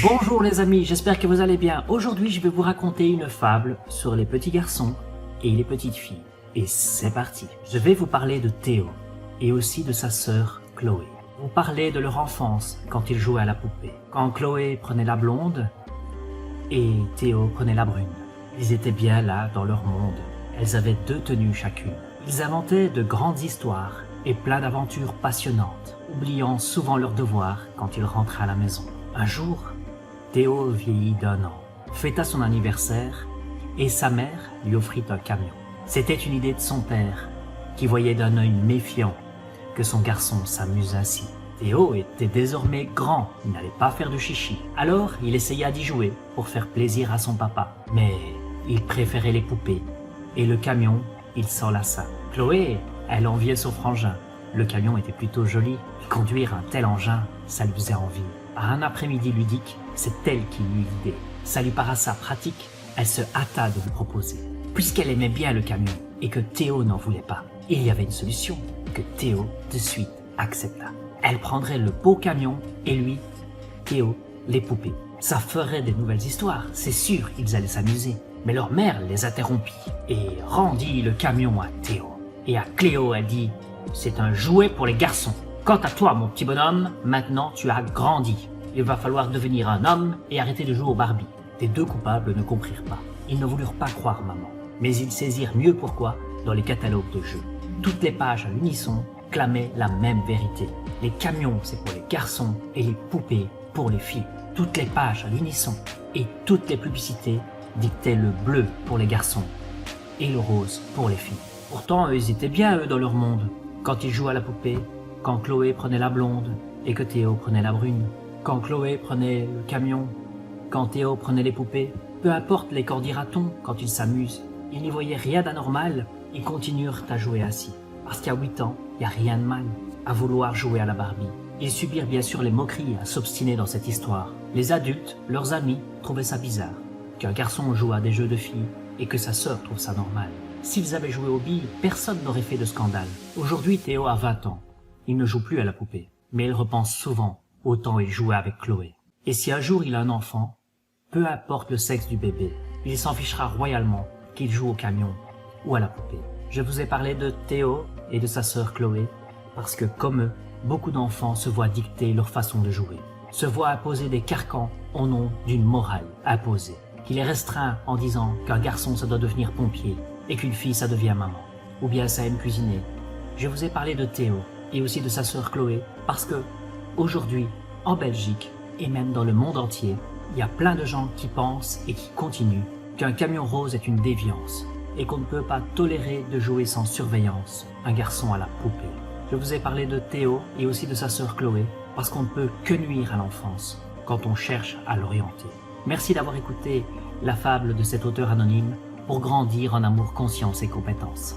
Bonjour les amis, j'espère que vous allez bien. Aujourd'hui, je vais vous raconter une fable sur les petits garçons et les petites filles. Et c'est parti. Je vais vous parler de Théo et aussi de sa sœur Chloé. Vous parlez de leur enfance quand ils jouaient à la poupée. Quand Chloé prenait la blonde et Théo prenait la brune. Ils étaient bien là dans leur monde. Elles avaient 2 tenues chacune. Ils inventaient de grandes histoires et plein d'aventures passionnantes, oubliant souvent leurs devoirs quand ils rentraient à la maison. Un jour, Théo vieillit d'1 an, fêta son anniversaire et sa mère lui offrit un camion. C'était une idée de son père, qui voyait d'un œil méfiant que son garçon s'amuse ainsi. Théo était désormais grand, il n'allait pas faire de chichi. Alors il essaya d'y jouer pour faire plaisir à son papa. Mais il préférait les poupées et le camion, il s'en lassa. Chloé, elle enviait son frangin. Le camion était plutôt joli. Conduire un tel engin, ça lui faisait envie. À un après-midi ludique, c'est elle qui eut l'idée. Ça lui paraissa pratique, elle se hâta de lui proposer. Puisqu'elle aimait bien le camion et que Théo n'en voulait pas, il y avait une solution que Théo de suite accepta. Elle prendrait le beau camion et lui, Théo, les poupées. Ça ferait des nouvelles histoires, c'est sûr, ils allaient s'amuser. Mais leur mère les interrompit et rendit le camion à Théo. Et à Cléo, elle dit « C'est un jouet pour les garçons. Quant à toi, mon petit bonhomme, maintenant tu as grandi. Il va falloir devenir un homme et arrêter de jouer au Barbie. » Les 2 coupables ne comprirent pas. Ils ne voulurent pas croire maman. Mais ils saisirent mieux pourquoi dans les catalogues de jeux. Toutes les pages à l'unisson clamaient la même vérité. Les camions, c'est pour les garçons et les poupées pour les filles. Toutes les pages à l'unisson et toutes les publicités dictaient le bleu pour les garçons et le rose pour les filles. Pourtant, ils étaient bien, eux, dans leur monde. Quand ils jouaient à la poupée, quand Chloé prenait la blonde et que Théo prenait la brune, quand Chloé prenait le camion, quand Théo prenait les poupées, peu importe les qu'en dira-t-on quand ils s'amusent, ils n'y voyaient rien d'anormal, ils continuèrent à jouer ainsi. Parce qu'à 8 ans, il n'y a rien de mal à vouloir jouer à la Barbie. Ils subirent bien sûr les moqueries à s'obstiner dans cette histoire. Les adultes, leurs amis, trouvaient ça bizarre, qu'un garçon joue à des jeux de filles et que sa sœur trouve ça normal. S'ils avaient joué aux billes, personne n'aurait fait de scandale. Aujourd'hui, Théo a 20 ans. Il ne joue plus à la poupée, mais il repense souvent au temps où il jouait avec Chloé. Et si un jour il a un enfant, peu importe le sexe du bébé, il s'en fichera royalement qu'il joue au camion ou à la poupée. Je vous ai parlé de Théo et de sa sœur Chloé, parce que comme eux, beaucoup d'enfants se voient dicter leur façon de jouer, se voient imposer des carcans au nom d'une morale imposée, qui les restreint en disant qu'un garçon ça doit devenir pompier et qu'une fille ça devient maman, ou bien ça aime cuisiner. Je vous ai parlé de Théo et aussi de sa sœur Chloé, parce que aujourd'hui, en Belgique et même dans le monde entier, il y a plein de gens qui pensent et qui continuent qu'un camion rose est une déviance et qu'on ne peut pas tolérer de jouer sans surveillance un garçon à la poupée. Je vous ai parlé de Théo et aussi de sa sœur Chloé, parce qu'on ne peut que nuire à l'enfance quand on cherche à l'orienter. Merci d'avoir écouté la fable de cet auteur anonyme pour grandir en amour, conscience et compétence.